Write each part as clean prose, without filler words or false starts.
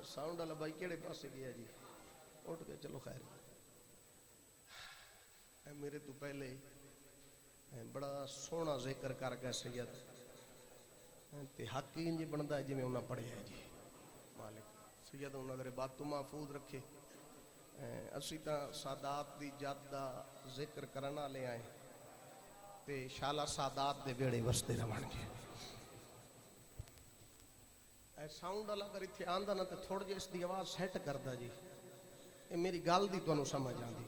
Sound वाला भाई केड़े पासे गया जी? उठ के चलो खैर। मेरे तो पहले बड़ा सोहना जिक्र कर गया सैयद ते हक इंज बनता है जिवें उन्हें पढ़िया जी। मालिक सैयद उन्होंने बातों महफूज रखे। असी तो सादात की जद का जिक्र करने वाले आए ते शाला सादात दे बेड़े वसते रहणगे। साउंड वाला अगर इतने आंदा ना तो थोड़ी जी इसकी आवाज़ सैट करता जी। ये मेरी गल की तुहानू समझ आती।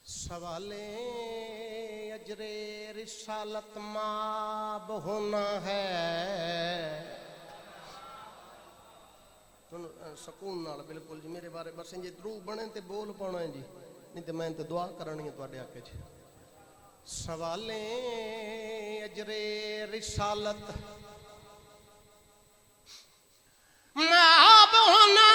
सवाले अजरे रिसालत माब होना है। सकून नाल बिल्कुल जी मेरे बारे बस इंजे ध्रुव बने तो बोल पाना है जी, नहीं तो मैं तो दुआ करनी है तुहाडे आके च। सवाले अजरे रिसालत माब होना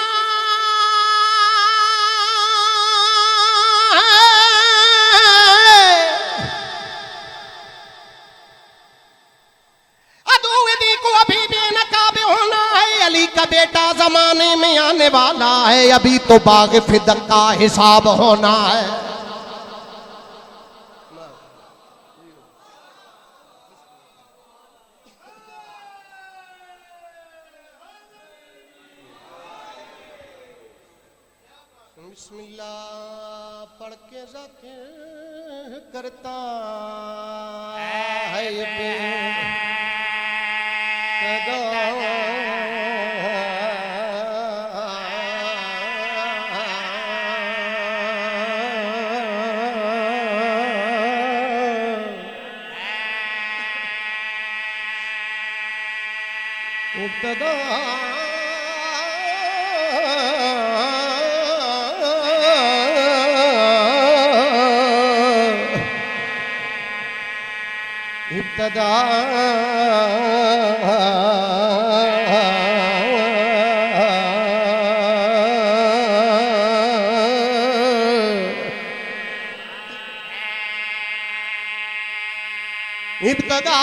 का बेटा जमाने में आने वाला है, अभी तो बाग फिदक का हिसाब होना है। बिस्मिल्लाह पढ़ के ज़िक्र करता है इब्तिदा इब्तिदा इब्तिदा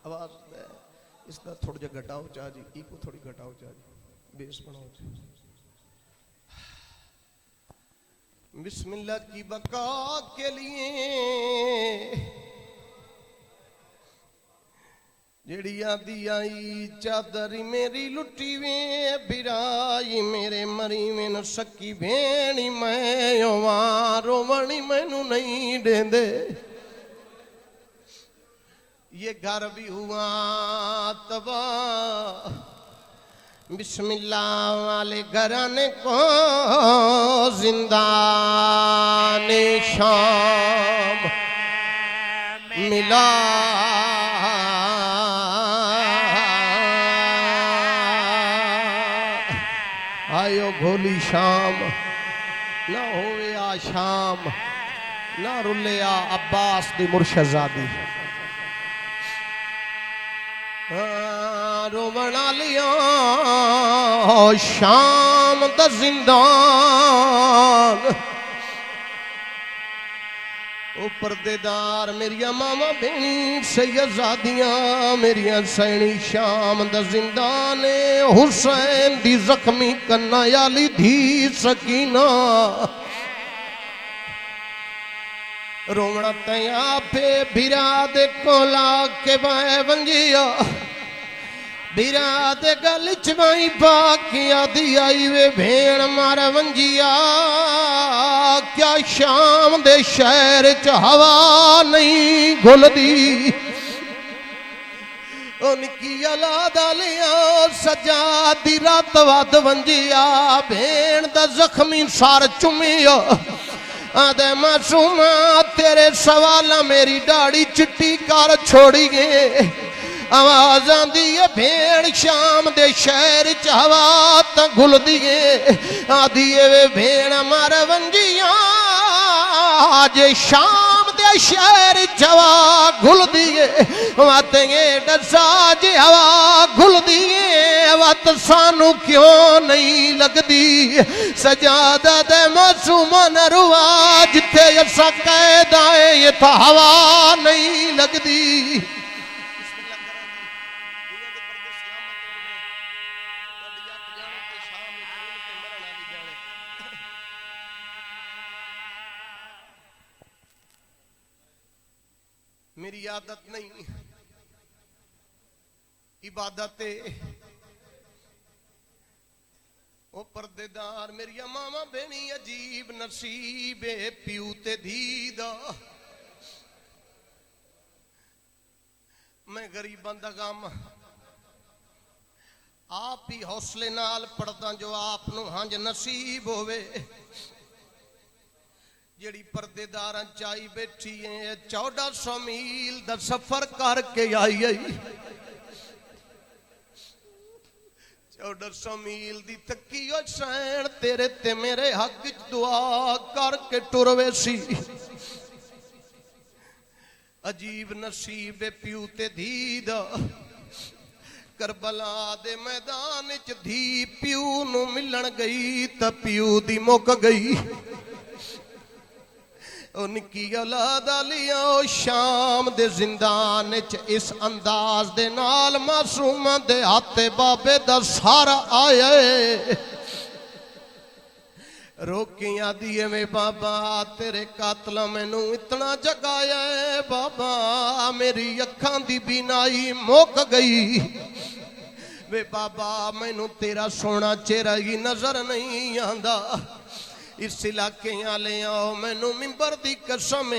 आवाज इसका थोड़ा जा घटाओ चाह जी, इको थोड़ी घटाओ चाह जी, बेस बनाओ चाह। बिस्मिल्लाह की बका के लिए जेड़ी आदि आई चादरी मेरी लुटी वे बिराई मेरे मरी में न सकी भेणी मैं रोवणी मैनू नहीं देंदे। ये घर भी हुआ तबाह बिस्मिल्लाह वाले घराने को जिंदाने शाम मिला। आयो भोली शाम ना होवे आ शाम ना रुले आ अब्बास दी मुर्शदादी। रोवना लिया शाम दा जिंदान ओ पर्देदार मेरिया मामा बेनी सैयदादियां मेरिया सैनी शाम दा जिंदान हुसैन दी जख्मी कन्ना याली धी सकीना। रोवना तया पे बिरा दे कोला के बाए वंजिया बीरा दे गल चवाई पाकिया दी आई वे भेण मार वंजिया क्या शाम दे शहर च हवा नहीं घुलदी उनकी औलाद लिया सजा दी रात वद वंजिया भेण दा जख्मी सार चुमिया आदे मासूमा तेरे सवाल मेरी दाढ़ी चिट्टी कर छोड़िए आवाज आंदी है भेड़ शाम दे शहर च हवा तो घुलदी है आदि वे भेड़ मार वंजिया जे शाम दे शहर च हवा घुलदी है वाते डसा जे हवा घुलदी है वत सानू क्यों नहीं लगदी सजादा दे मासूमा न रुआ जिथे असा कैद आए ये तो हवा नहीं लगदी मेरी आदत नहीं इबादत ओ पर्देदार मेरी मामा बेनी अजीब नसीब प्यू ते धी दा मैं गरीबां दा गम आप ही हौसले नाल पढ़दा जो आप नू हंज नसीब होवे जेड़ी पर्देदारां चाई बैठी है 1400 मील दा सफर करके आई 1400 मील दी तकी ओ सैन तेरे ते मेरे हक च दुआ करके टुरवे सी अजीब नसीब प्यू ते धी दा करबला दे मैदान च धी प्यू नू मिलन गई त प्यू दी मुक गई उनकी औलाद लिया शाम दे जिंदान च इस अंदाज दे नाल मासूम दे हाथे बाबे दा सारा आया रोकियां दिए में बाबा तेरे कातला मैनू इतना जगाया बाबा मेरी अखां दी बिनाई मुक गई वे बाबा मैनू तेरा सोना चेहरा ही नजर नहीं आंदा इस इलाके आले आओ मैनू मिंबर दी कसम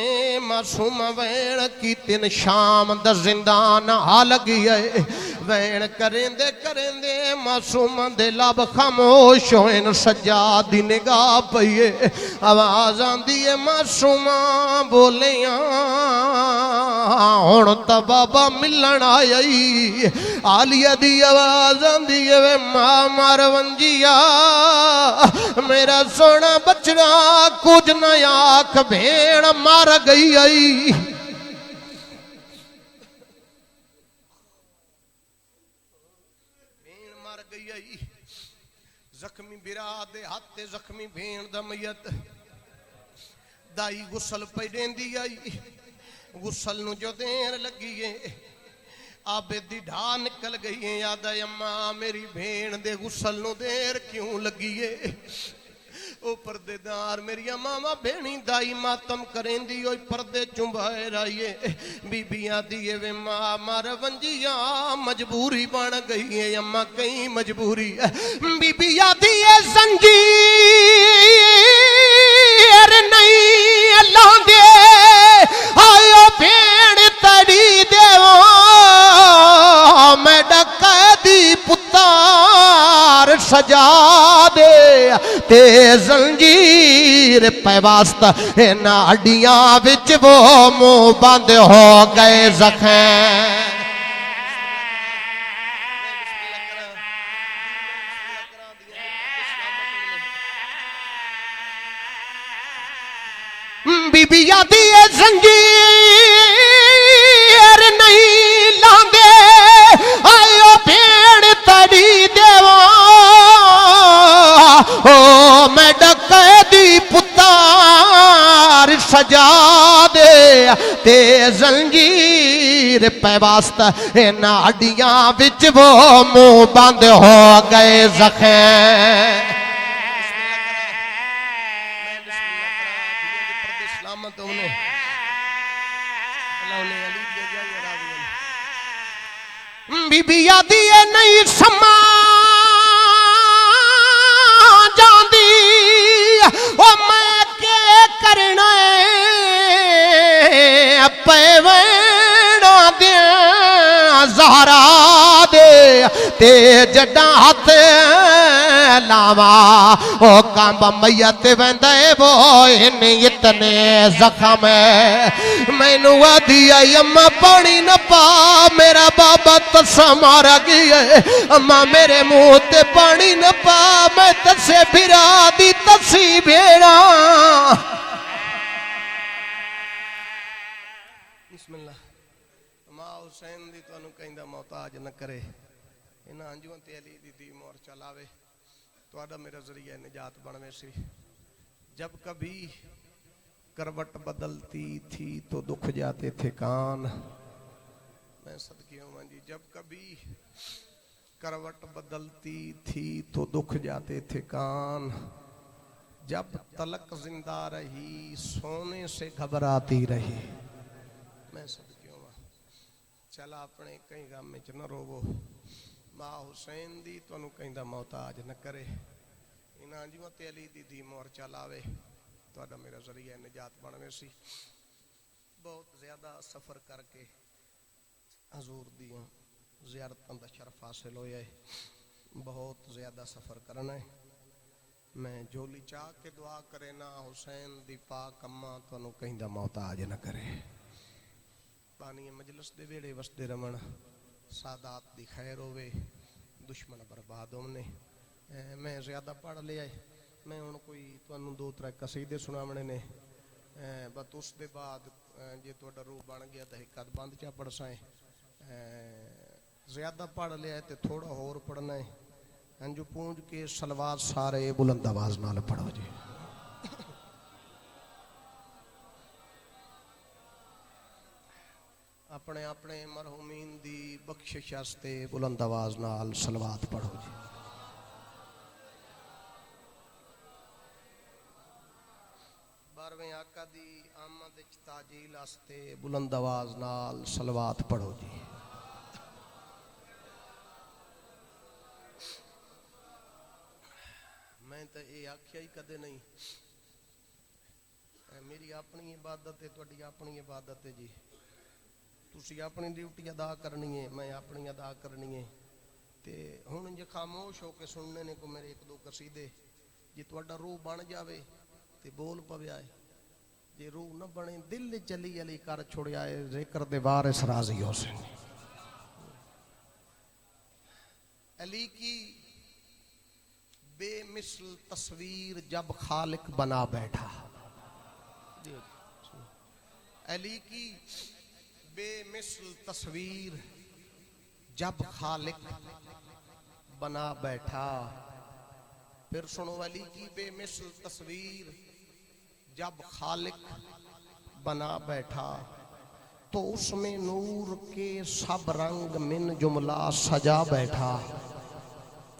मासूम वैन की तीन शाम द जिंदान आ लगी है वैन करेंदे करेंदे मासूम दे लब खामोश होए सज्जाद दी निगाह पईए आवाज आंदी है मासूमा बोलिया हुण तां बाबा मिलन आई आलिया दी आवाज आंदी है वे मां मर वंजिया मेरा सोना बचना कुछ न आख भेड़ मर गई आई भेड़ मर गई आई जख्मी बिरा दे हाथे जख्मी भेड़ दा मैयत दाई गुसल पे देंदी आई गुसल नु जो देर लगी है आबे दी ढा निकल गई है याद अम्मा मेरी भेड़ दे गुसल नु देर क्यों लगी है ओ पर्देदार मेरी मामा भेणी दाई मातम करेंदी ओए पर्दे चुंबाए राइए बीबियां दिए वे मां मर वंजिया मजबूरी बन गई है अम्मा कई मजबूरी है बीबियां दिए जंजीर नहीं लांदे आयो भेड़ तड़ी देवा मैं डकैती पुतार सजा दे ते जंजीर पे वास्ता नाडियां विच वो मुंह बंद हो गए जख्म बीबिया दिए जंजीर नहीं लांदे आयो भेड़ तड़ी देवा ओ मैं डकैती पुतार सजा दे ते जंजीर पे वास्ता नाडियां विच वो मुंह बंद हो गए जख्म बीबी आदी है नहीं समा जांदी ओ मैं के करना पैवना दे ज़हरा दे ते जड्डा हाथ लावा ओ कंब मैयत वेंदे वो इन इतने जख्म मैनू आदी आई अम्मा पानी न पा मेरा बाबा तस्सा मारा गया अम्मा मेरे मुंह ते पानी न पा मैं तस्से फिरा दी तस्सी बेड़ा बिस्मिल्लाह मां हुसैन दी तुहानू कहंदा मोहताज न करे इन्हां अंजुआं ते अली दी दी मोर्चा लावे तुहाडा मेरा जरिया निजात बनवे सी जब कभी करवट बदलती थी तो दुख जाते थे कान मैं सदकी हूं जी जब कभी करवट बदलती थी तो दुख जाते थे कान जब तलक जिंदा रही सोने से घबराती रही मैं सदकी हूं चल अपने कई गम च न रोवो मां हुसैन दी तुहानू कहंदा मोहताज न करे इन्हां अंजुआं ते अली दी दी मोर्चा लावे तुहाडा मेरा जरिया निजात बनवे सी बहुत ज़्यादा सफ़र करके हजूर दियां ज़ियारतां दा शरफ हासिल होया है बहुत ज़्यादा सफ़र करना है मैं जोली चाह के दुआ करे ना हुसैन दी पाक अम्मा तुहानू कहंदा मोहताज न करे पानी मजलिस दे वेड़े वसदे रवण सादात दी खैर होवे दुश्मन बर्बाद होने मैं ज़्यादा पढ़ लिया है मैं हुण कोई तुहानू दो त्रै कसीदे सुनावणे ने बस उस दे बाद जे तुहाडा रूह बन गया तो एक अध बंद चा पढ़सा है ज़्यादा पढ़ लिया है तो थोड़ा होर पढ़ना है अंजू पूंज के सलवात सारे बुलंद आवाज नाल पढ़ो जी अपने अपने मरहूमीन दी बख्शिश वास्ते बुलंद आवाज नाल सलवात पढ़ो जी बारहवें आका दी आमद ताजील वास्ते बुलंद आवाज नाल सलवात पढ़ो जी मैं तो ये आख्या ही कदे नहीं मेरी अपनी इबादत है तुहाडी अपनी इबादत है जी तुसी अपनी ड्यूटी अदा करनी है मैं अपनी अदा करनी है ते हुण जे खामोश होके सुनने ने को मेरे एक दो कसीदे जे तुहाडा रूह बन जावे ते बोल पविया है जे रूह न बने दिल चली अली कर छोड़िया है जिक्र दे वारिस राजी हुसैन अली की बेमिसल तस्वीर जब खालिक बना बैठा अली की बेमिसल तस्वीर जब खालिक बना बैठा फिर सुनो अली की बेमिसल तस्वीर जब खालिक बना बैठा तो उसमें नूर के सब रंग मिन जुमला सजा बैठा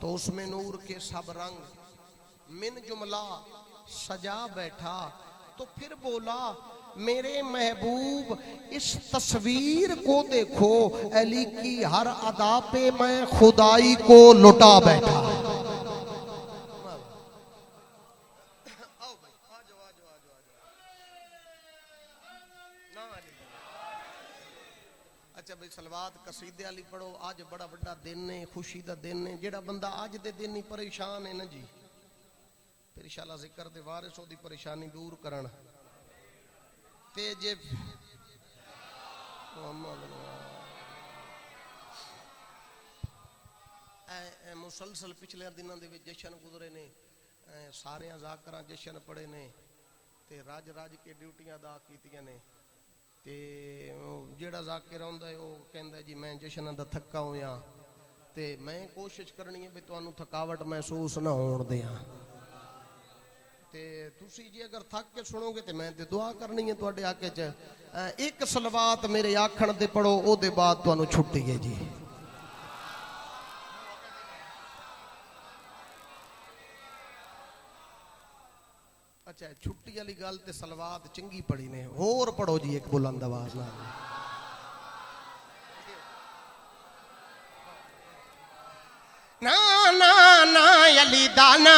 तो उसमें नूर के सब रंग मिन जुमला सजा बैठा तो फिर बोला मेरे महबूब इस तस्वीर को देखो अली की हर अदा पे मैं खुदाई को लुटा बैठा अच्छा भाई सलवात कसीदे वाली पढ़ो आज बड़ा बड़ा दिन है खुशी का दिन है जेड़ा बंदा आज दे दिन ही परेशान है ना जी फिर इंशाअल्लाह जिक्र दे वारिस ओदी परेशानी दूर करन ते जे मुसलसल पिछले दिनों के जश्न गुजरे ने सारे जाकर जश्न पढ़े ने ते राज राज के ड्यूटियां अदा कीतियां ने ते जेड़ा जाकिर आउंदा है वो कहंदा जी मैं जश्न दा थक्का होया ते मैं कोशिश करनी है भी तुहानू थकावट महसूस ना होण दियां ते तुसी जी अगर थक के सुनोगे तो मैं ते दुआ करनी है तुहाडे आके च एक सलवात मेरे आखण दे पढ़ो ओदे बाद तुहानू छुट्टी है जी अच्छा छुट्टी वाली गल ते सलवात चंगी पढ़ी ने होर पढ़ो जी एक बुलंद आवाज नाल अली दाना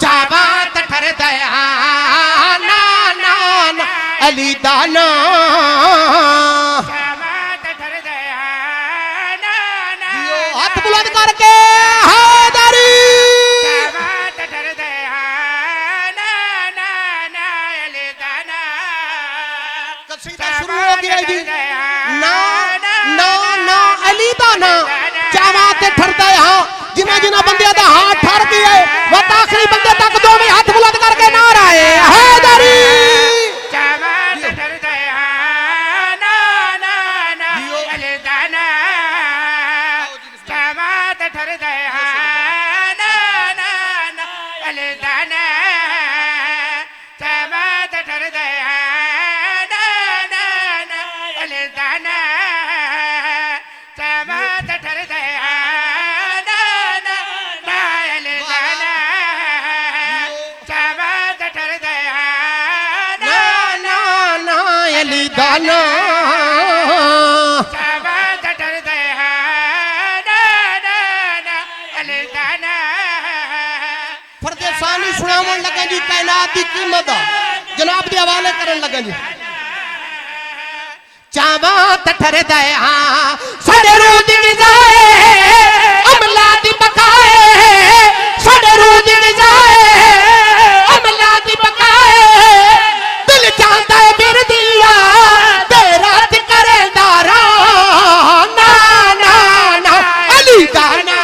चावत ठर दया ना ना ना अली दाना चावत ठर दया ना ना हाथ बुलंद करके हैदरी चावत ठर दया ना ना ना अली दाना कसीदा शुरू हो गया जी ना ना ना अली दाना चावत ठर दया जिन्हें जिन्हें बंदे दा हाथ ठर गए वो आखिरी बंदे तक दो में हाथ बुलंद करके नारा है हैदरी चावत ठर दया ना ना ना अली दाना चावत ठर दया ना ना ना अली दाना चावत ठर दया ना ना ना अली दाना चावत ठर दया दाना चावत ठर दया ना ना ना अली दाना फरदेसानी सुनावन लगे जी कायनात दी कीमत जनाब दे हवाले करन लगे जी चावत ठर दया साडे रूह दी जाए अमला दी बकाए साडे रूह दी जाए अमला दी बकाए दिल चाहता है बिर दिया तेरा करे दारा ना ना ना अली दाना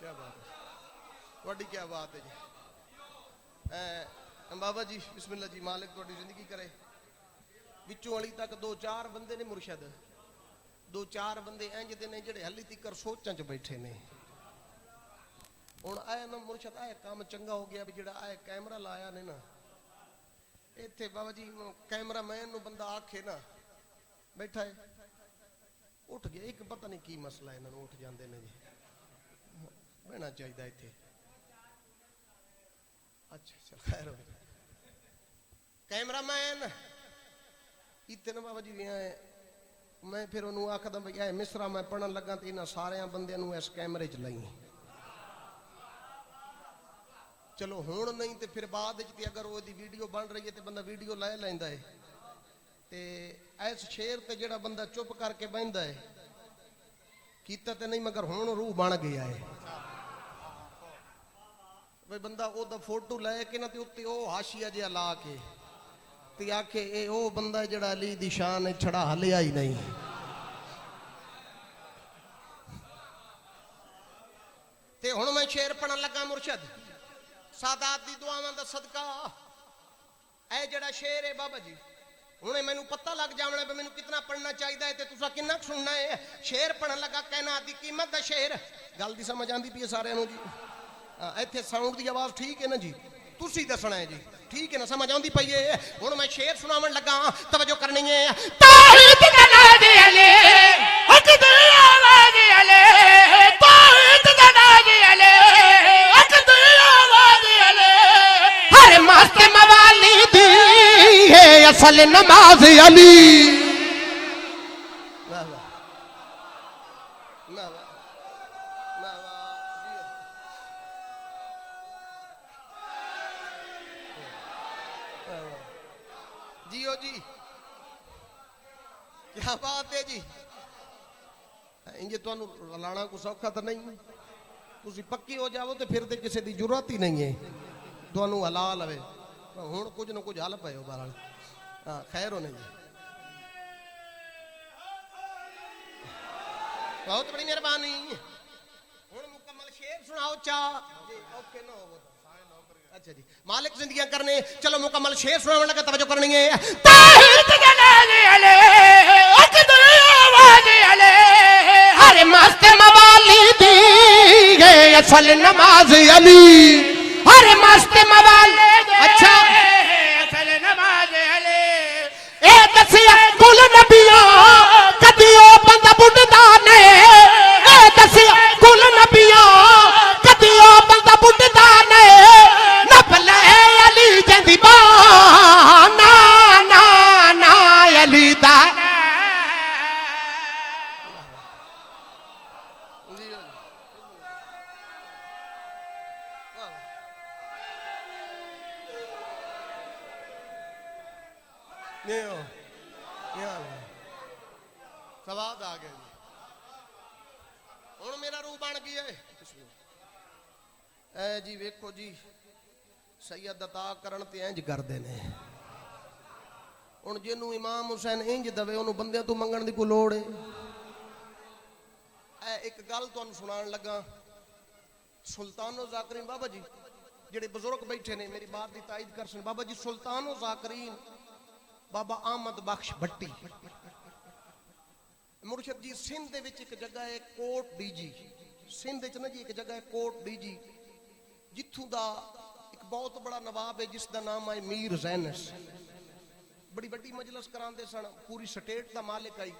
क्या बात है बड़ी क्या बात है जी बाबा जी बिस्मिल्लाह जी मालिक थोड़ी जिंदगी करे विचों अली तक दो चार बंदे ने मुर्शद दो चार बंदे इंज दे ने जेड़े हली तिकर सोचां च बैठे ने हुण आए ना मुर्शद आए काम चंगा हो गया भी जेड़ा आए कैमरा लाया ने ना इत्थे बाबा जी कैमरा मैन नु बंदा आखे ना बैठा है उठ गया एक पता नहीं की मसला इन्हां नु उठ जांदे ने जी बहना चाहिए इत्थे अच्छा चल खैर हो कैमरा मैन इतने बाबा जी मैं फिर उन्होंने आखदा भाई ए मिसरा मैं पढ़न लगा तो इन्होंने सारे बंदे इस कैमरे च लाई चलो हुण नहीं तो फिर बाद अगर वो वीडियो बन रही है तो बंदा वीडियो लै लैंदा है ते इस शेर ते जेड़ा बंदा चुप करके बहिंदा है कीता ते नहीं मगर हुण रूह बन गया है भाई बंदा ओदा फोटो लै के ना ते उत्ते ओ हाशिया जिहा ला के ते आखे ए ओ बंदा जड़ा अली दी शान है छड़ा हलिया ही नहीं ते हुण मैं शेर पढ़न लगा मुर्शद सादात दी दुआवां दा सदका ए जड़ा शेर है बाबा जी हुणे मैनू पता लग जावना भी मैनू कितना पढ़ना चाहिए है ते तुसा कितना सुनना है शेर पढ़न लगा कायनात दी कीमत दा शेर गल दी समझ आंदी पई सारियां नू जी इत्थे साउंड दी आवाज ठीक है ना जी तुसी दसना है जी ठीक है ना समझ आंदी पई है हुण मैं शेर सुनावन लगा तवज्जो करनी है तौहीद दा नाज अले हक दी आवाज अले तौहीद दा नाज अले हक दी आवाज अले हर मस्त मवाली दी है असल नमाज अली वाह वाह वाह जियो जी क्या बात है जी इंजे तुहानू लाना को सौखा तो नहीं तुसी पक्की हो जाओ तो फिर तो किसी की जरूरत ही नहीं है तुहानू हला लवे हुण कुछ ना कुछ हल पे बहरहाल हाँ खैर होने जी बहुत बड़ी मेहरबानी हुण मुकम्मल शेर सुनाओ चा जी ओके नो अच्छा जी मालिक जिंदगियां करने चलो मुकम्मल शेर सुनाने लगा तवज्जो करनी है तौहीद दा नाज अले हक दी आवाज अले हर मस्त मवाली दी है असल नमाज अली हर मस्त मवाली अच्छा असल नमाज अली ए दसिया कुल नबियों कदियो बंदा बुढ़दा ने ए दसिया कुल नबियों कदियो बंदा बुढ़दा ने सवाद आ गया जी हुण मेरा रूह बन गया है ऐ जी वेखो जी सैयद अता करन ते इंज करदे ने हुण जिन्नू इमाम हुसैन इंज दवे उन्होंने बंदियां तो मंगण दी कोई लोड़ है ऐ एक गल तुहानू सुनाण लगा सुल्तानो ज़ाकरीन बाबा जी जेडे बुजुर्ग बैठे ने मेरी बात की तायद कर सन बाबा जी सुल्तानो ज़ाकरीन बाबा अहमद बख्श भट्टी मुर्शद जी सिंध दे विच एक जगह है कोट डीजी सिंध च ना जी एक जगह है कोट डीजी जिथों दा एक बहुत बड़ा नवाब है जिसका नाम है मीर ज़ैनस बड़ी बड़ी मजलिस करांदे सन पूरी स्टेट का मालिक आई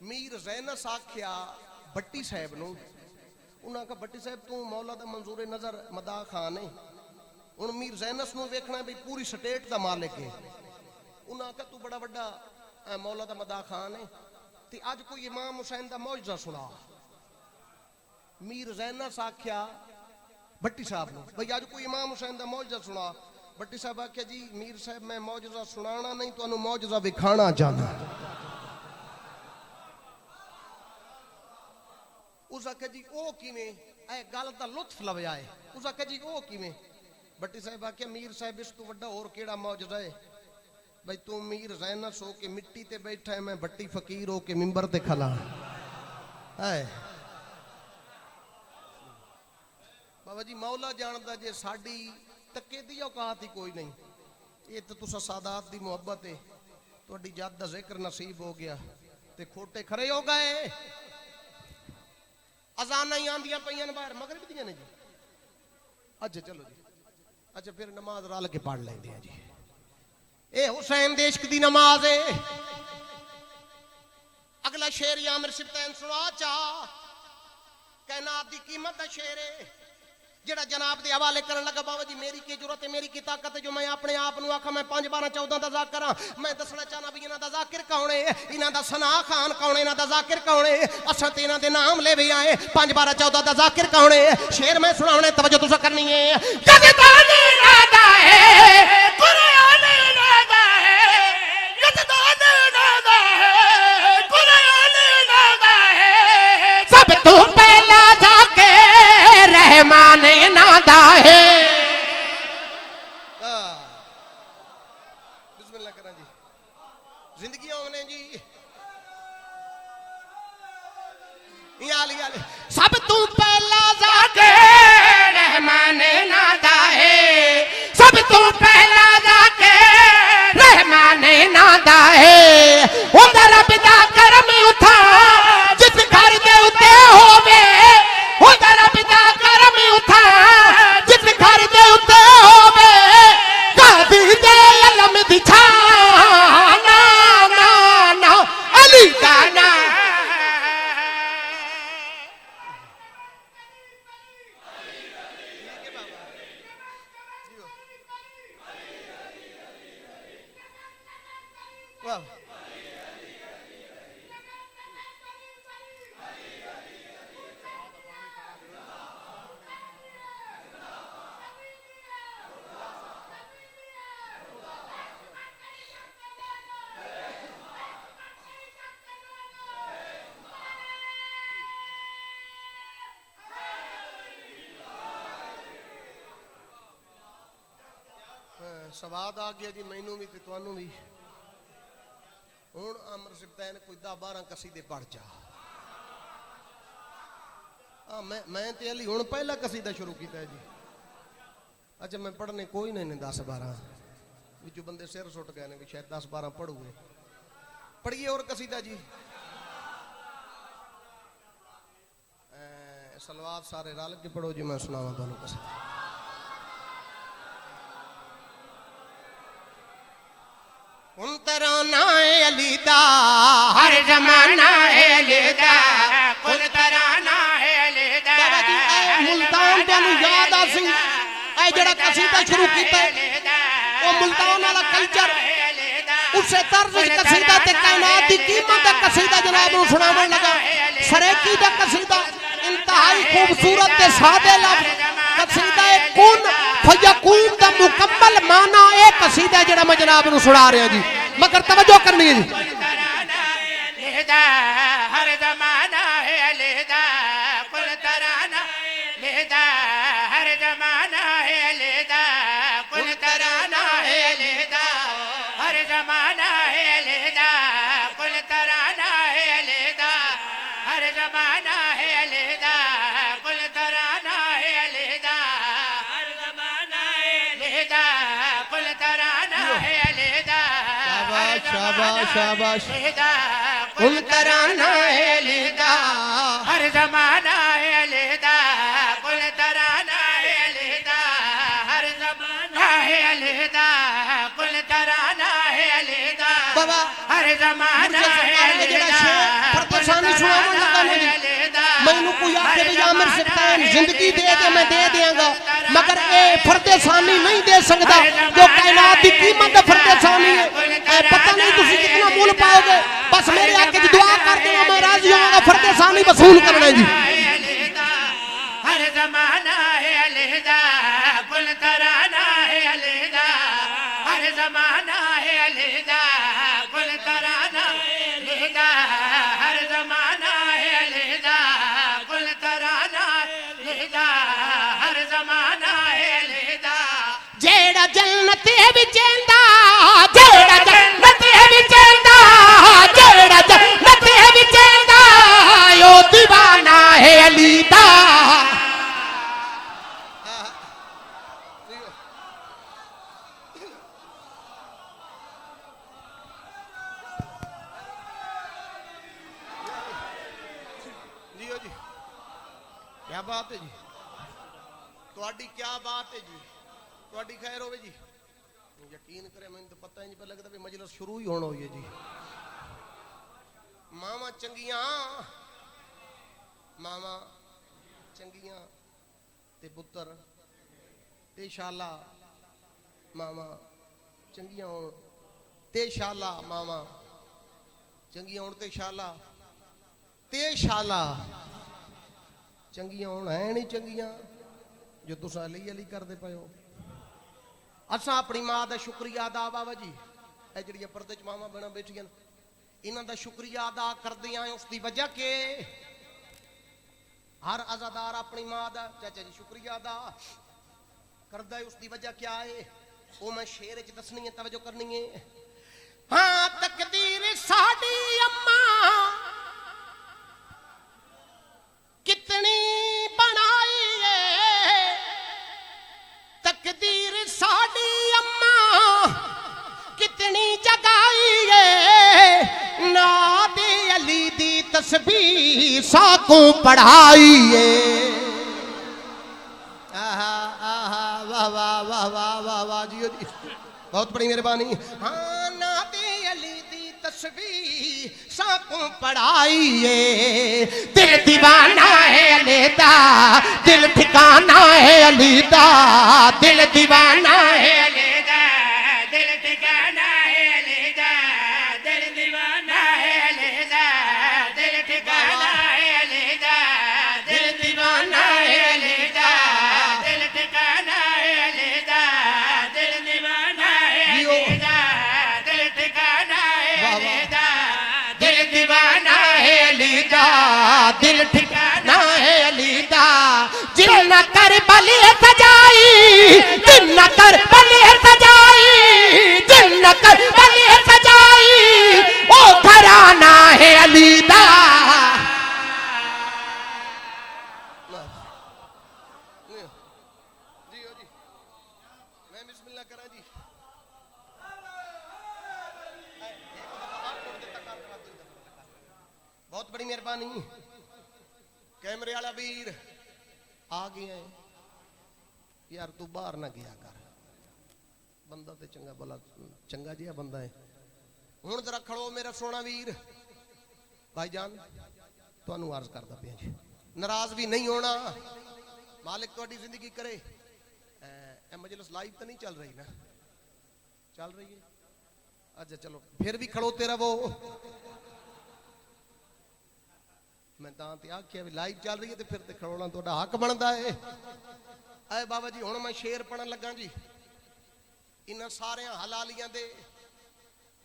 मीर ज़ैनस आख्या भट्टी साहब नूं उन्हां कहा भट्टी साहब तू मौला दा मंजूर नजर मदा खान है हुण मीर ज़ैनस नूं वेखना भी पूरी स्टेट का मालिक है उन्हां कहा तू बड़ा वड्डा मौला दा मदा खान है ते अज कोई इमाम हुसैन दा मौजज़ा सुना मीर ज़ैनस आख्या भट्टी साहब नूं भाई अज कोई इमाम हुसैन दा मौजज़ा सुना भट्टी साहब आख्या जी मीर साहब मैं मौजज़ा सुनाना नहीं तुहानू मौजज़ा विखाना चाहना उस आख्या जी ओ किवें ऐ गल दा लुत्फ लवया है उस आख्या जी ओ किवें भट्टी साहब आख्या मीर साहब इस तो वड्डा होर केड़ा मौजज़ा है भाई तू मीर ज़ैनस हो के मिट्टी ते बैठा है मैं भट्टी फकीर हो के मिंबर ते खला है बाबा जी मौला जानदा जे साडी तके दी औकात ही कोई नहीं ये तो तुसा सादात दी मुहब्बत है तुहाडी जद दा जिक्र नसीब हो गया ते खोटे खरे हो गए अजाना ही आंदियां पईयां बाहर मगरिब दियां ने जी अच्छा चलो जी अच्छा फिर नमाज रल के पढ़ लेंदे हैं जी ए हुसैन देश की नमाज है अगला शेर आमिर सिफ्तैन सुना चा कायनात दी कीमत दा शेर है जेड़ा जनाब दे हवाले करन लगा बाबा जी मेरी की जरूरत है मेरी की ताकत है जो मैं अपने आप नूं आखा मैं 5 12 14 दा जाकिर हां मैं दसना चाहना भी इन्हां दा जाकिर कौन है इन्हां दा सना खान कौन है इन्हां दा जाकिर कौन है असां ते इन्हां दे नाम ले भी आए 5 12 14 दा जाकिर कौन है शेर मैं सुनावणे तवज्जो तुसा करनी है यज़दानी नादा है कुरान नादा है यज़दानी नादा है कुरान नादा है सब तू पहला जाके रहमान नादा है बिस्मिल्लाह करा जी जिंदगी होने जी याली याली सब तू पहला जाके रहमान नादा है सब तू पहला जाके रहमान नादा है उधर पिता करम उठा जिस घर दे उते होवे उधर पिता करम उठा जिस घर दे उते होवे गादी दे अलम दिछा ना ना ना अली का ना वाह सवाद आ गया जी मैनू भी ते तुहानू भी हुण अमर सिफ्तैन कोई 10 12 कसीदे पढ़ जा मैं ते अली हुण पहला कसीदा शुरू किया है जी अच्छा मैं पढ़ने कोई नहीं 10 12 विचों बंदे सिर सुट गए ने भी शायद 10 12 पढ़ूए पढ़िए और कसीदा जी सलवात सारे रल के पढ़ो जी मैं सुनावा तुहानू कसीदा उन तराना अली दा हर जमाना है अली दा कुल तराना है अली दा मुल्तान तेनू याद आ सी ए जेड़ा कसीदा शुरू कीता ओ मुल्तान वाला कल्चर उसे तर्ज कसीदा ते कायनात दी कीमत दा कसीदा जनाब नू सुनावन लगा सरेकी दा कसीदा इंतहाई खूबसूरत ते सादे लफ्ज कसीदा ए कुन फयकून दा मुकम्मल माना ए कसीदा जेड़ा मैं जनाब नू सुना रहा जी मगर तवज्जो करनी है जी। हर जमाना है अलहदा कुल तराना लेदा हर जमाना है अलहदा कुल तराना है अलहदा हर जमाना है अलहदा कुल तराना है अलहदा हर जमाना है अलहदा कुल तराना है अलहदा हर जमाना है अलहदा कुल तराना है अलहदा शाबाश शाबाश कुल तराना है अलहदा हर जमाना है अलहदा कुल तराना है अलहदा हर जमाना है अलहदा कुल तराना है अलहदा बाबा हर जमाना है अलहदा फरदेसानी सुनावन लगा मैनू कोई आखे भी या मेरे सत्तान जिंदगी दे दे मैं दे देंगा मगर ए फरदेसानी नहीं दे सकता जो कायनात की कीमत है फरदेसानी है पता नहीं तुसी कितना मोल पाओगे बस मेरे आके की दुआ कर देना मैं राजी होऊंगा फरदेसानी वसूल करना जी हर जमाना है अलहदा कुल तराना है अलहदा हर जमाना है अलहदा कुल तराना अलहदा हर जमाना है अलहदा कुल तराना अलहदा हर जमाना है अलहदा जेड़ा जन्नत विच एंदा जेड़ा जन्नत विच एंदा जेड़ा जन्नत विच एंदा ओ दीवाना है अली दा जियो जी क्या बात है जी ਤੁਹਾਡੀ क्या बात है जी ਤੁਹਾਡੀ खैर होवे जी यकीन करे मैं तो पता ही नहीं लगता भी मजलिस शुरू ही होना हुई है जी मामा चंगियां मामा चंगियां ते पुत्र ते शाला मामा चंगियां होण ते शाला मामा चंगियां होण ते शाला चंगियां होण है नहीं चंगियां जो तुसा अली अली करदे पए हो असा अपनी मां का शुक्रिया अदा बाबा जी ए जड़ियां पर्दे च मावां बना बैठियां इन्हां दा शुक्रिया अदा करदे आए उसकी वजह के हर अज़ादार अपनी मां का चाचा जी शुक्रिया अदा करदा है उसकी वजह क्या है वो मैं शेर च दसनी है तवज्जो करनी है हाँ तकदीर साडी अम्मा कितनी बनाई है तकदीर साडी अम्मा कितनी जगाई है नादे अली दी तस्बीह साकू पढ़ाई है आहा आहा वाह वाह वाह वाह वाह वाह जी बहुत बड़ी मेहरबानी हाँ नादे अली दी तस्बीह साकू पढ़ाई है दिल दीवाना है अली दा दिल ठिकाना है अली दा दिल दीवाना है अली दा दिल ठिकाना है अलहदा दिल दीवाना है अलहदा दिल ठिकाना है अलहदा दिल दीवाना है अलहदा दिल ठिकाना है अलहदा दिल दीवाना है अलहदा दिल ठिकाना है अलहदा दिल दीवाना है अलहदा दिल ठिकाना है अली दा जिल न कर बली सजाई जिल न कर बली सजाई जिल न कर बली सजाई ओ घराना है अली दा मैं बिस्मिल्लाह करा जी बहुत बड़ी मेहरबानी कैमरे वाला वीर आ गए हैं यार तू बाहर ना गया कर बंदा ते चंगा भला चंगा जिहा बंदा है हुण जरा खड़ो मेरा सोना वीर भाईजान तुहानू अर्ज करदा पिया जी नाराज भी नहीं होना मालिक तुहाडी जिंदगी करे ए मजलिस लाइव तो नहीं चल रही ना चल रही है अच्छा चलो फिर भी खड़ोते रहो मैं आख्या भी लाइव चल रही है तो फिर तो खड़ोना तो हक बनता है ऐ बाबा जी हुण मैं शेर पढ़न लगा जी इन्हां सारे हलालियां दे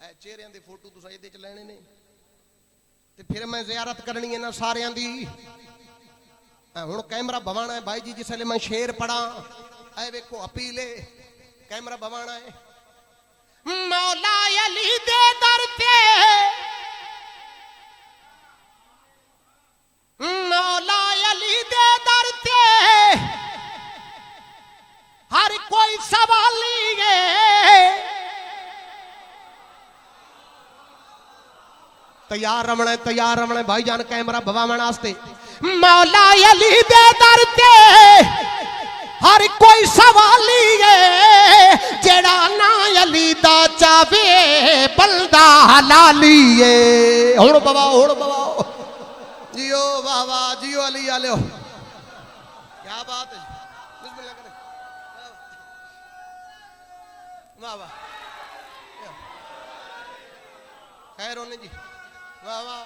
ਇਹ ਚਿਹਰਿਆਂ ਦੇ ਫੋਟੋ ਤੁਸੀਂ ਇਹਦੇ ਚ ਲੈਣੇ ਨੇ ਤੇ ਫਿਰ ਮੈਂ ਜ਼ਿਆਰਤ ਕਰਨੀ ਇਹਨਾਂ ਸਾਰਿਆਂ ਦੀ। ਹੁਣ ਕੈਮਰਾ ਭਵਾਣਾ है भाई जी, जिस वेले मैं शेर पढ़ा ऐ वेखो अपील है, कैमरा भवाना है। मौला अली दे दर ते, मौला अली दे दर ते हर कोई सवाली है। तैयार रमण भाईजान कैमरा भवावण वास्ते। मौला अली दे दर ते हर कोई सवाली है, जेड़ा ना अली दा चावे बंदा हलाली है। हुण बवाओ जियो वाह वाह, जियो अली आलियो, क्या बात है। बिस्मिल्लाह करें, वाह वाह, खैर होने जी, वाह वाह।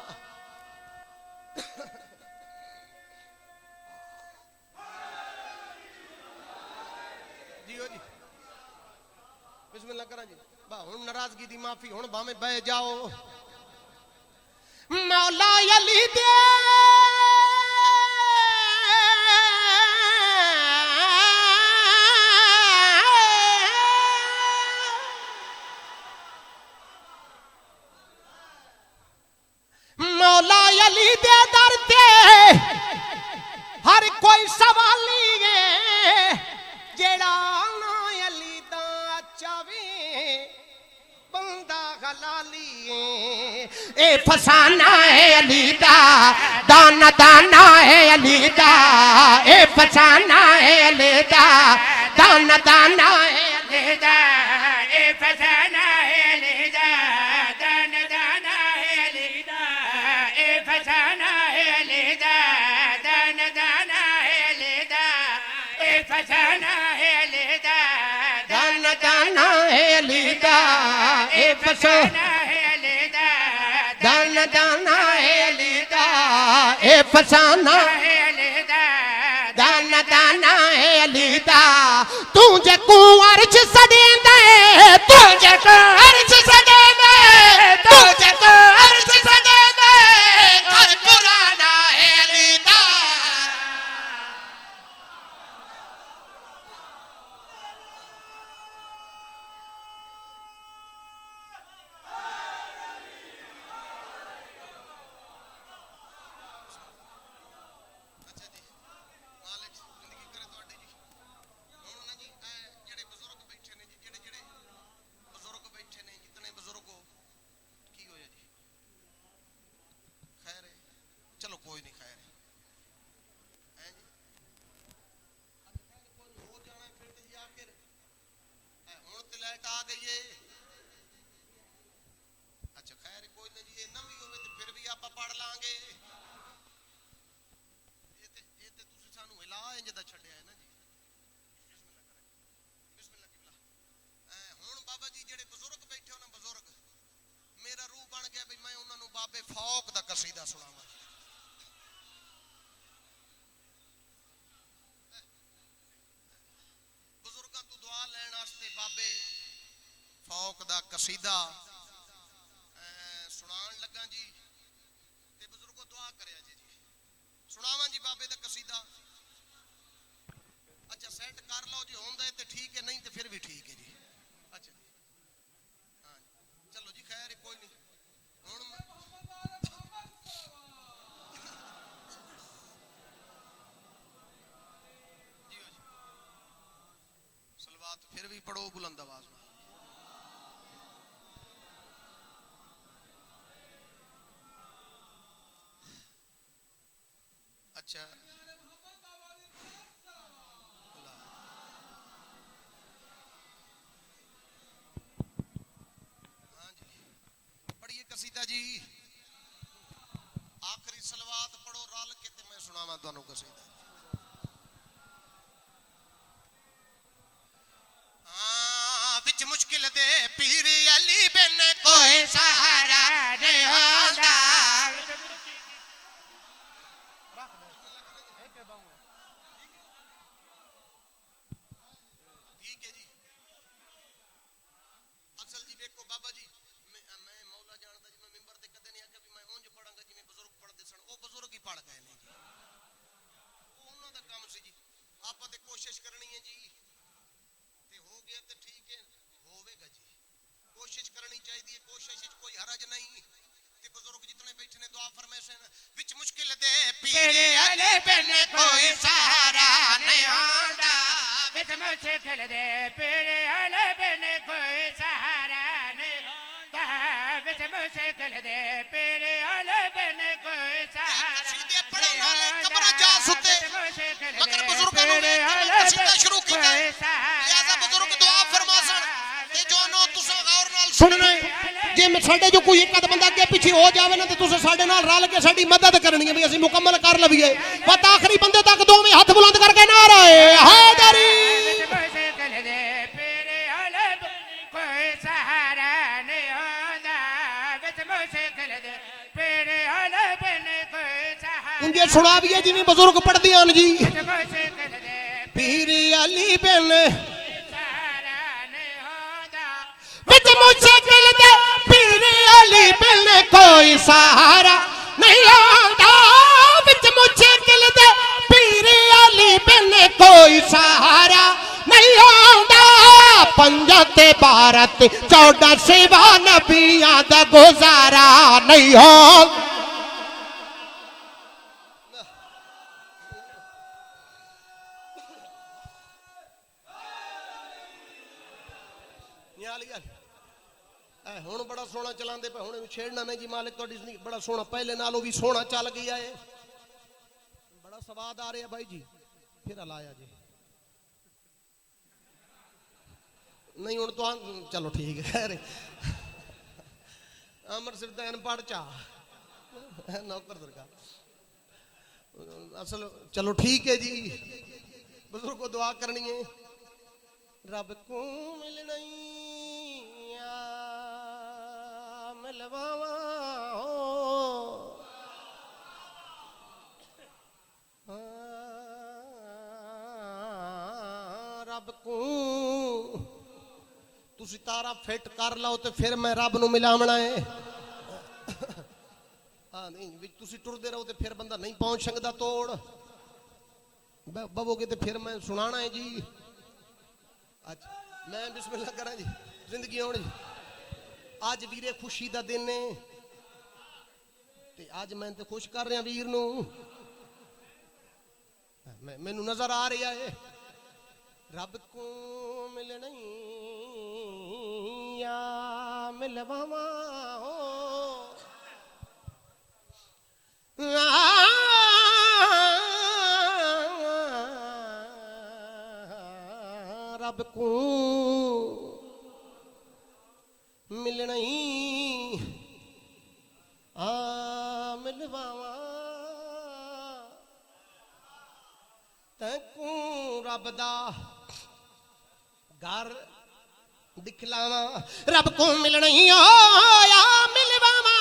जियो जी, बिस्मिल्लाह करा जी। वाह, हुण नाराजगी दी माफी, हुण भावें बह जाओ। मौला अली दे मौला अली दे दर ते हर कोई सवाली है, जेड़ा ना अली दा चावे बंदा हलाली है। ए फसाना है अली दा, दाना दाना है अली दा। ए फसाना है अली दा, दाना दाना है अली दा। ए फसाना है अली दा, दाना दाना है अली दा। ए फसाना है अली दा, दाना दाना है अली दा। ए फसाना है अली दा, दाना दाना है अली दा। ए फसाना है अली दा, दाना दाना है अली दा। ए फसाना है अली दा, दाना दाना है अली दा। तू जे कुंवर च सडेंदा, तू जे कुंवर च सडेंदा, तू जे कुंवर च सडेंदा, घर पुराना है अली दा। चलो कोई नहीं, खैर है जी। हो जाना फिर तो जी आखिर हुण ते लाइट आ गई है। अच्छा खैर कोई नहीं जी, ये नवी होवे ते फिर भी आपां पढ़ लांगे। ये ते तुसीं सानू हिला इंज दा छड्डिया है ना जी। बिस्मिल्लाह किबला। हुण बाबा जी जेड़े बुजुर्ग बैठे हो ना, बुजुर्ग मेरा रूह बन गया भी मैं उन्हां नू बाबे फौक दा कसीदा सुणावां। बाबे फौक दा कसीदा सुनान लगा जी, ते बुजुर्गो दुआ करया जी। सुनावां जी बाबे दा कसीदा। अच्छा सेट कर लो जी, होंदा है ते ठीक है, नहीं ते फिर भी ठीक है जी। अच्छा हाँ चलो जी, खैर है कोई नहीं। हुण सलवात फिर भी पढ़ो बुलंद आवाज में। अच्छा हाँ जी, पढ़िए कसीदा जी। आखिरी सलवात पढ़ो रल के ते मैं सुनावा तुहानू कसीदा। विच मुश्किल दे पीर अली बिन कोई सहारा नहीं होंदा। ठीक है जी। असल जी देखो बाबा जी जे नहीं ते बुजुर्ग जितने बैठे ने दुआ फरमाइशन विच मुश्किल दे पीरे आले बिन कोई सहारा नहीं होंदा विच मुश्किल दे पीरे आले बिन कोई सहारा नहीं होंदा विच मुश्किल दे पीरे आले बिन कोई सहारा सीधे पड़े नाले कब्र जा सुते मगर बुजुर्गां नु सीधा शुरू कीता लिहाजा बुजुर्ग दुआ फरमासन ते जोनो तुसा गौर नाल सुनना जे मैं साडे जो कोई एक बंदा अगे पीछे हो जावे ना ते तुसे साडे नाल रल के साडी मदद करनी है भी ਅਸੀਂ मुकम्मल कर लवीए पर आखिरी बंदे तक दोवें हाथ बुलंद करके नारा है हैदरी पीरे आले कोई सहारा नहीं होंदा विच मुश्किल दे पीरे आले बिन कोई सहारा उंजे सुनाविए जिवें बुजुर्ग पढ़दे हन जी विच मुश्किल दे पीर अली बिन सहारा नहीं होंदा विच मुश्किल दे पीर अली बिन कोई सहारा नहीं आंदा विच मुश्किल दे पीर अली बिन कोई सहारा नहीं आंदा 5 ते 12 ते 14 सिवा नबियां दा गुजारा नहीं होंदा हुण बड़ा सोहना चलांदे पे हुण छेड़ना नहीं जी मालिक तुहाडी जिंदगी बड़ा सोहना पहले नालों भी सोहना चल गया है बड़ा स्वाद आ रहा भाई जी फिर हलाया जी नहीं हुण तो चलो ठीक है अरे अमर सिर्फ अनपढ़ चा नौकर सरकार असल चलो ठीक है जी बुजुर्ग को दुआ करनी है रब को मिलना मिलवावा रब को तुसी तारा फिट कर लो तो फिर मैं रब नू मिलावना है हाँ नहीं तुसी टुरदे रहो तो फिर बंदा नहीं पहुंच सकता तोड़ बवोगे तो फिर मैं सुनाना है जी अच्छा मैं बिस्मिल्लाह करा जी जिंदगी आउण जी आज वीरे खुशी दा दिन है ते आज मैं ते खुश कर रहा वीर नू मैनू नजर आ रहा है रब को मिलना या मिलवावा रब को मिलना मिलवावा तैकू रब दा घर दिखलावा रब को मिलना या मिलवावा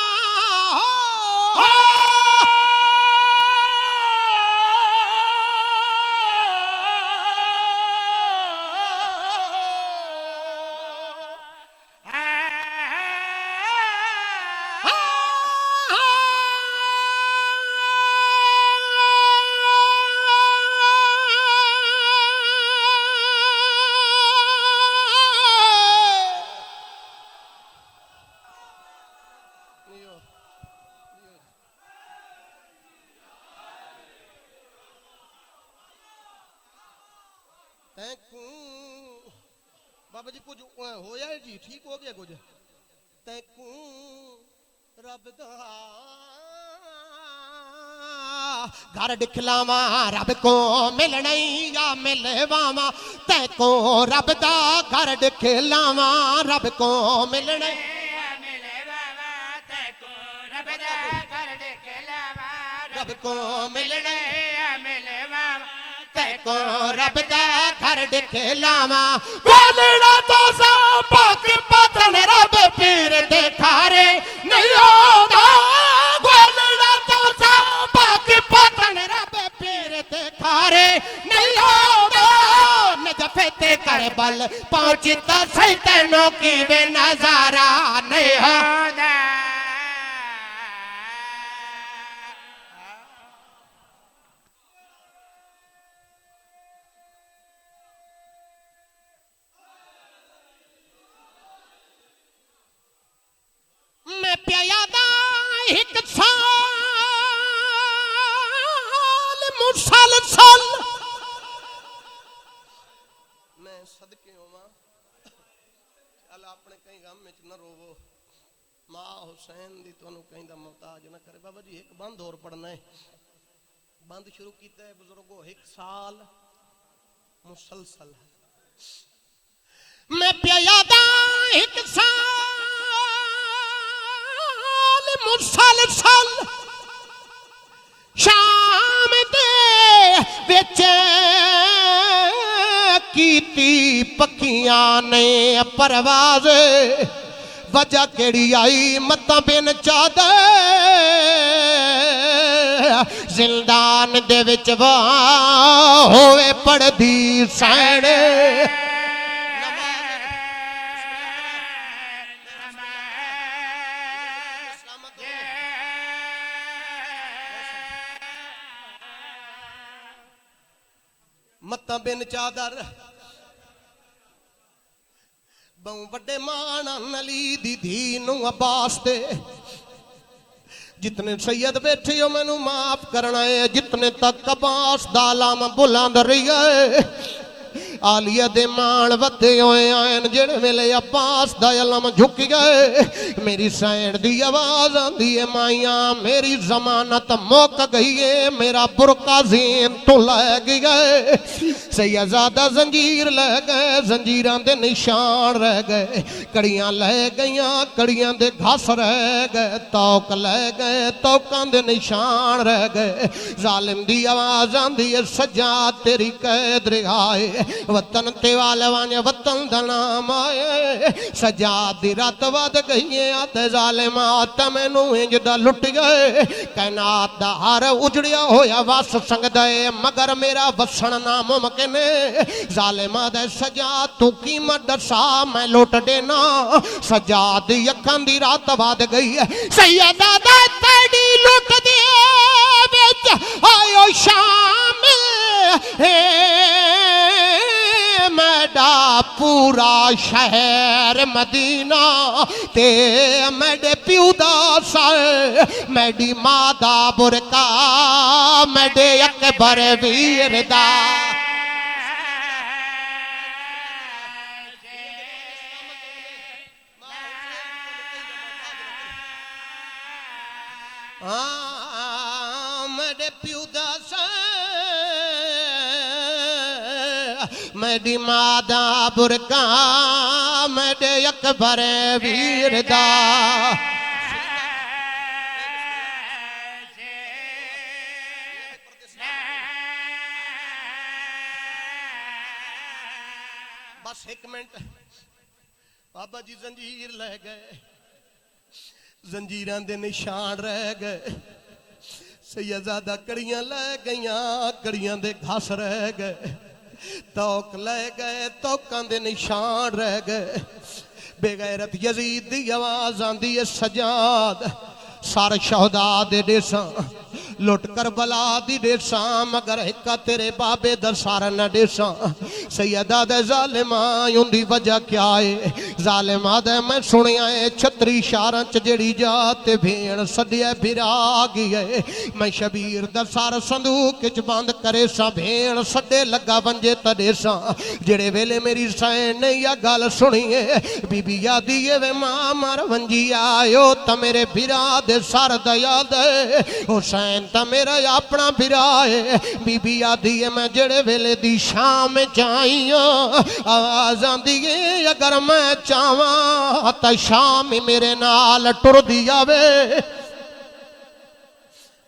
बाबा जी कुछ होया है जी ठीक हो गया कुछ तैकू रब दा घर दिखलावा रब को मिलना या मिलवावा तैकू रब दा घर दिखलावा रब को मिलना रब को मिलना तैको रब दा घर दिखलावा बोलना तो सा पाक पतन रब पीर दिखारे नहीं होगा बोलना तो सा पाक पतन रब पीर दिखारे नहीं होगा नजफे ते करबल पहुंचता सही तेनों की वे नजारा नहीं होगा मैं प्यादा एक साल मुसलसल मैं सदके होवां चल अपने कहीं गम में न रोवो मां हुसैन दी तुहानू कहीं दा मोहताज ना करे बाबा जी एक बंद और पढ़ना है बंद शुरू किया है बुजुर्गो एक साल मुसलसल मैं प्यादा एक साल मुसलसल शाम दे विच कीती पक्कियां ने परवाज़ वजह केड़ी आई मत्ता बिन चादर जिंदान दे विच होवे पड़दी सैन मत्ता बिन चादर बहु बड़े मान अली दी धी नू अब्बास दे जितने सैयद बैठे हो मैनू माफ करना है जितने तक अब्बास दा लाम बुलंद रही है आलिया दे मान वधे होए आन जेड़े वेले अब्बास दा अलम झुक गए मेरी सैन दी आवाज आंदी है माइया मेरी जमानत मुक गई है मेरा बुरका ज़ीन तो लै गए सैयदादा जंजीर लै गए जंजीरां दे निशान रह गए कड़ियां लै गईयां कड़ियां दे घस रह गए तौक लै गए तौकां दे निशान रह गए जालिम दी आवाज आंदी है सजा तेरी कैद रिहाए वतन ते वाले वाने वतन दा नाम आए सजा दी रात वध गई है ते जालिमा ते मैनू इंज दा लुट गए कायनात दा हर उजड़िया होया वस संगदा है मगर मेरा वसण नामुमकिन है जालिमा दे सजा तू कीमत दसा मैं लुट देना सजा दी अखां दी रात वध गई है सैयदा दा तेरी लुट दे विच आयो शामिल है मेरा पूरा शहर मदीना ते मेरे प्यू दा सर मेरी मां दा बुरका मेरे अकबर वीर दा मेरे प्यू दा सर मेरी मां दा बुरका मेरे अकबर वीर दा बस एक मिनट बाबा जी जंजीर ले गए जंजीरां दे निशान रह गए सैयदादा कड़ियां लै गईयां कड़ियां दे घस रह गए तौक ले गए तौकां दे निशान रह गए बेगैरत यजीद दी आवाज आंदी है सजाद सार शहदा दे देसां लुट कर बला दी देसा मगर एक तेरे बाबे दसार न देसा सैयदा दे जालिमा उंदी वजह क्या है जालिमा दे मैं सुनिया है छतरी शारां च जेड़ी जात भेण सदिया फिरा गई है मैं शबीर दसार संदूक च बंद करे सा भेण सदे लगा वंजे तदेसा जेड़े वेले मेरी सैन ने या गल सुनी है बीबी यादी वे मां मर वंजी आयो त मेरे फिरा दे सर दया दे हुसैन मेरा अपना बिरा है बीबी आदि है मैं जेड़े वेले दी शाम जाइया आवाज आंदी है अगर मैं चाहवा तो शाम मेरे नाल टुर दी आवे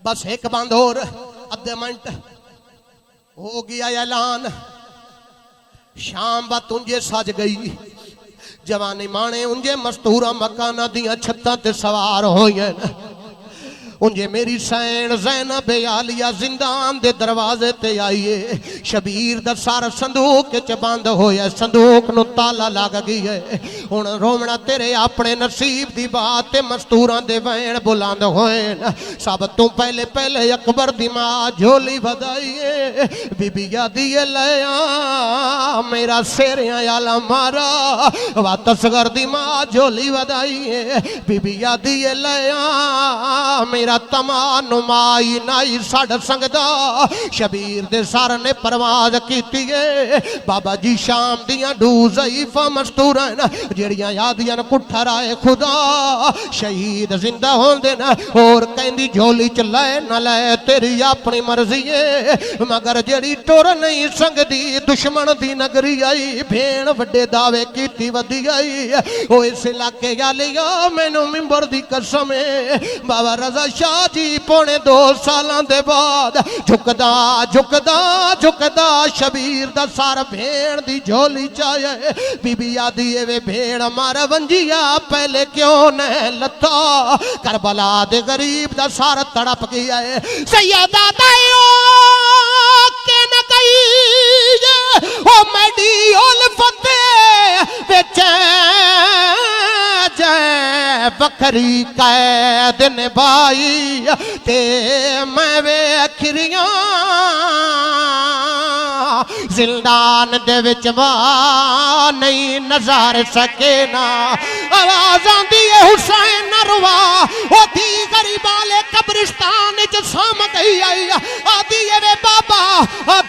बस एक बंद और अद्धे मिनट हो गया ऐलान शाम बा तुंजे सज गई जवानी माने उंजे मस्तूरा मकाना दियां छत्तां ते सवार होईं उंजे मेरी सैन ज़ैनब आलिया जिंदान दे दरवाजे ते आईए शबीर दा सारा संदूक च बंद होया संदूक नु ताला लग गई है हुण रोवना तेरे अपने नसीब दी बात ते मस्तूरां दे वैण बुलंद होए सब तू पहले पहले अकबर दी मां झोली वधाईए बीबी यादी ले आ मेरा सेरिया आला मारा वा तसगर दी मां झोली वधाईए बीबी यादी ले आ मेरा तमा नुमाई नाई साढ़ संगदा शबीर दे सर ने परवाज कीती है बाबा जी शाम दियां डूज ज़ईफ़ा मस्तूरा जेड़ियां यादियां कुठर आए खुदा शहीद जिंदा होंदे न और कहंदी झोली च लै न लै तेरी अपनी मर्जी है मगर जेड़ी टुर नहीं संगदी दुश्मन दी नगरी आई भेण वड्डे दावे कीती वधी आई ओ इस इलाके वालिया मैनू मिंबर दी कसम है बाबा रजा शाह जी पौने 2 सालां दे बाद झुकदा झुकदा झुकदा शबीर दा सर भेण दी झोली च आए बीबी आदी वे भेण मार वंजिया पहले क्यों न लता करबला दे गरीब दा सर तड़प गया है सैयदा दायो के न गई ओ मैडी उल्फत विच जै बखरी कैद निभाई ते मैं वेखरियां जिंदान दे विच नहीं नजार सके ना आवाज आंदी है हुसैन नरवा ओदी गरीबाले कब्रिस्तान च साम गई आई आदी वे बाबा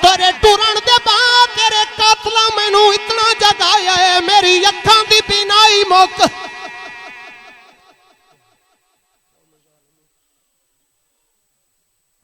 तेरे टुरन दे बाद तेरे कातला मैनू इतना जगाया है मेरी